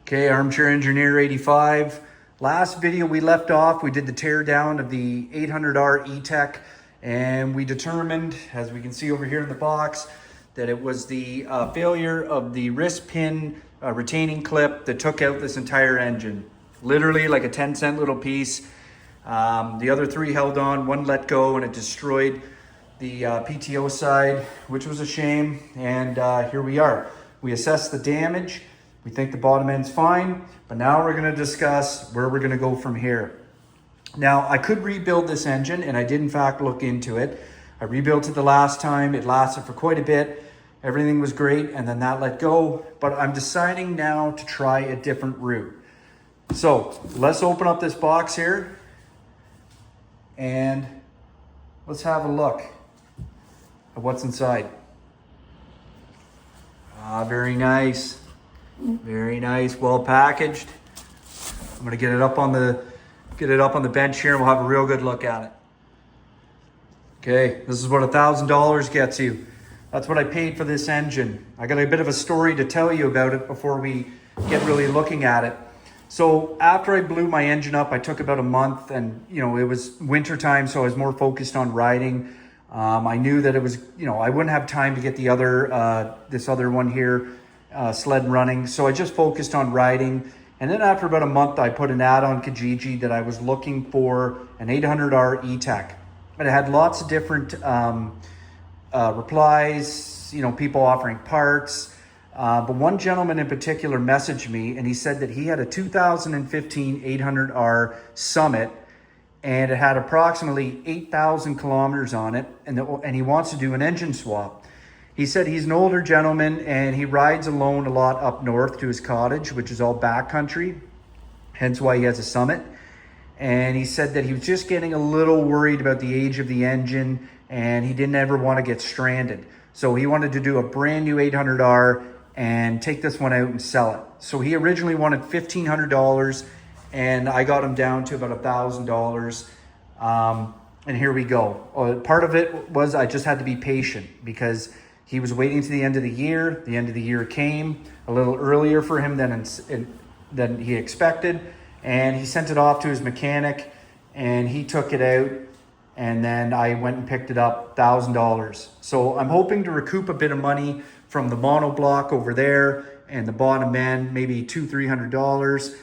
Okay, Armchair Engineer 85. Last video we left off, we did the tear down of the 800R ETEC, and we determined, as we can see over here in the box, that it was the failure of the wrist pin retaining clip that took out this entire engine. Literally like a 10-cent little piece. The other three held on, one let go, and it destroyed the PTO side, which was a shame. And here we are. We assessed the damage. We think the bottom end's fine, but now we're gonna discuss where we're gonna go from here. Now, I could rebuild this engine, and I did in fact look into it. I rebuilt it the last time. It lasted for quite a bit. Everything was great, and then that let go. But I'm deciding now to try a different route. So let's open up this box here, and let's have a look at what's inside. Very nice. Very nice, well packaged. I'm gonna get it up on the bench here, and we'll have a real good look at it. Okay, this is what $1,000 gets you. That's what I paid for this engine. I got a bit of a story to tell you about it before we get really looking at it. So after I blew my engine up, I took about a month, and it was winter time, so I was more focused on riding. I knew that it was, I wouldn't have time to get the other, this other one here, sled running. So I just focused on riding. And then after about a month, I put an ad on Kijiji that I was looking for an 800R ETEC. And it had lots of different replies, people offering parts. But one gentleman in particular messaged me, and he said that he had a 2015 800R Summit, and it had approximately 8,000 kilometers on it, and he wants to do an engine swap. He said he's an older gentleman, and he rides alone a lot up north to his cottage, which is all backcountry, hence why he has a Summit. And he said that he was just getting a little worried about the age of the engine, and he didn't ever want to get stranded. So he wanted to do a brand new 800R and take this one out and sell it. So he originally wanted $1,500, and I got him down to about $1,000. And here we go. Part of it was I just had to be patient because he was waiting to the end of the year. The end of the year came a little earlier for him than he expected. And he sent it off to his mechanic, and he took it out. And then I went and picked it up, $1,000. So I'm hoping to recoup a bit of money from the monoblock over there and the bottom end, maybe $200-300.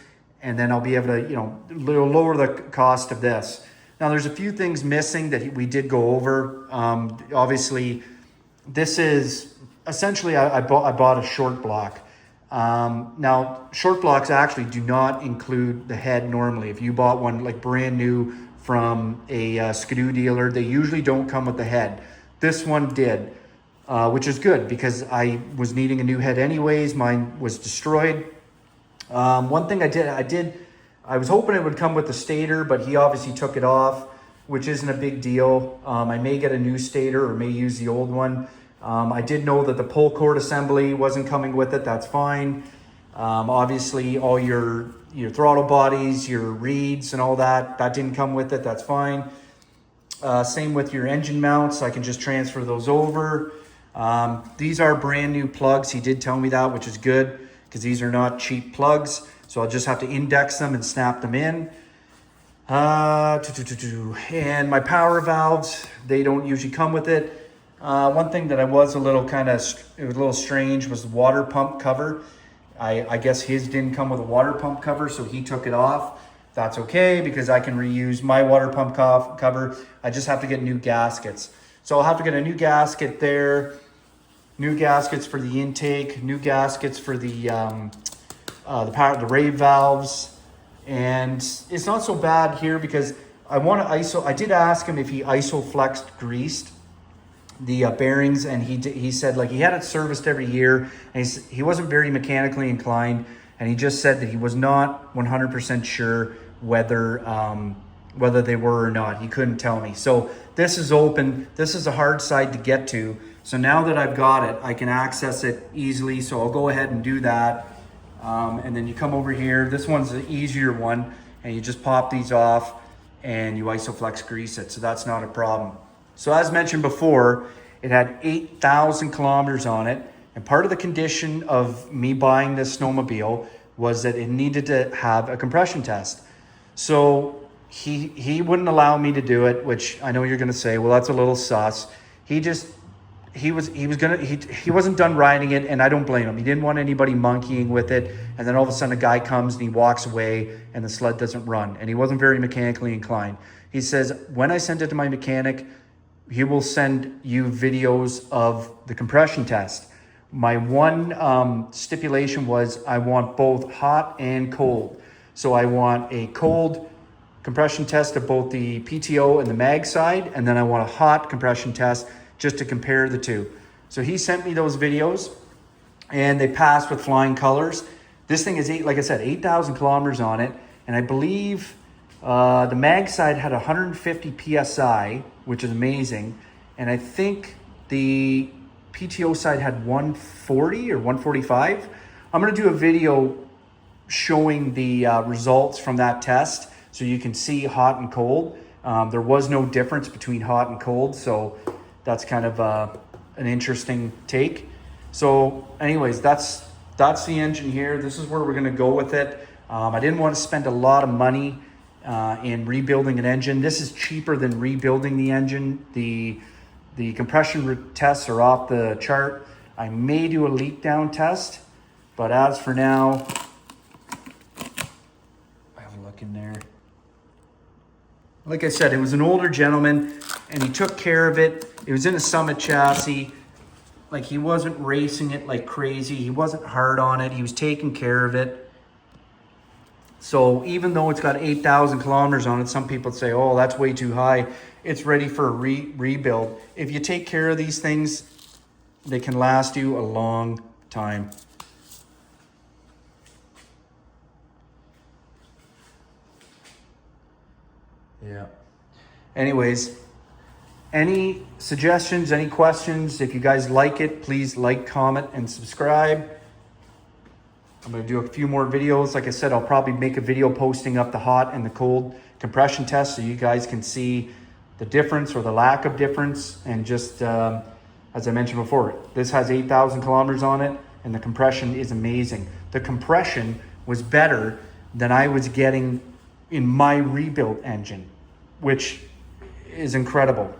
And then I'll be able to, lower the cost of this. Now, there's a few things missing that we did go over. Obviously, this is essentially, I bought a short block. Now, short blocks actually do not include the head normally. If you bought one like brand new from a Skidoo dealer, they usually don't come with the head. This one did, which is good because I was needing a new head anyways. Mine was destroyed. One thing I was hoping it would come with the stator, but he obviously took it off, which isn't a big deal. I may get a new stator or may use the old one. I did know that the pull cord assembly wasn't coming with it. That's fine. Obviously, all your throttle bodies, your reeds and all that didn't come with it. That's fine. Same with your engine mounts. I can just transfer those over. These are brand new plugs. He did tell me that, which is good because these are not cheap plugs. So I'll just have to index them and snap them in. And my power valves, they don't usually come with it. One thing that I was it was a little strange was the water pump cover. I guess his didn't come with a water pump cover, so he took it off. That's okay because I can reuse my water pump cover. I just have to get new gaskets. So I'll have to get a new gasket there, new gaskets for the intake, new gaskets for the rave valves. And it's not so bad here because I did ask him if he isoflexed greased the bearings, and he said like he had it serviced every year, and he wasn't very mechanically inclined, and he just said that he was not 100% sure whether they were or not. He couldn't tell me. So this is open. This is a hard side to get to. So now that I've got it, I can access it easily. So I'll go ahead and do that. And then you come over here. This one's the easier one, and you just pop these off and you isoflex grease it. So that's not a problem. So as mentioned before, it had 8,000 kilometers on it. And part of the condition of me buying this snowmobile was that it needed to have a compression test. So he wouldn't allow me to do it, which I know you're going to say, well, that's a little sus. He wasn't done riding it, and I don't blame him. He didn't want anybody monkeying with it, and then all of a sudden a guy comes and he walks away and the sled doesn't run, and he wasn't very mechanically inclined. He says, when I send it to my mechanic, he will send you videos of the compression test. My one stipulation was I want both hot and cold. So I want a cold compression test of both the PTO and the mag side, and then I want a hot compression test just to compare the two. So he sent me those videos, and they passed with flying colors. This thing is, like I said, 8,000 kilometers on it, and I believe the mag side had 150 PSI, which is amazing, and I think the PTO side had 140 or 145. I'm going to do a video showing the results from that test so you can see hot and cold. There was no difference between hot and cold, so that's kind of an interesting take. So anyways, that's the engine here. This is where we're going to go with it. I didn't want to spend a lot of money in rebuilding an engine. This is cheaper than rebuilding the engine. The compression tests are off the chart. I may do a leak down test, but as for now, I have a look in there. Like I said, it was an older gentleman and he took care of it. It was in a Summit chassis. Like, he wasn't racing it like crazy. He wasn't hard on it. He was taking care of it. So even though it's got 8,000 kilometers on it, some people say, oh, that's way too high. It's ready for a rebuild. If you take care of these things, they can last you a long time. Yeah. Anyways, any suggestions, any questions? If you guys like it, please like, comment, and subscribe. I'm going to do a few more videos. Like I said, I'll probably make a video posting up the hot and the cold compression test so you guys can see the difference or the lack of difference. And just, as I mentioned before, this has 8,000 kilometers on it and the compression is amazing. The compression was better than I was getting in my rebuilt engine, which is incredible.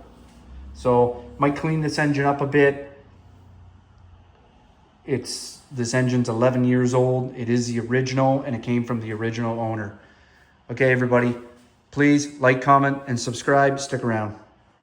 So might clean this engine up a bit. This engine's 11 years old. It is the original and it came from the original owner. Okay, everybody, please like, comment, and subscribe. Stick around.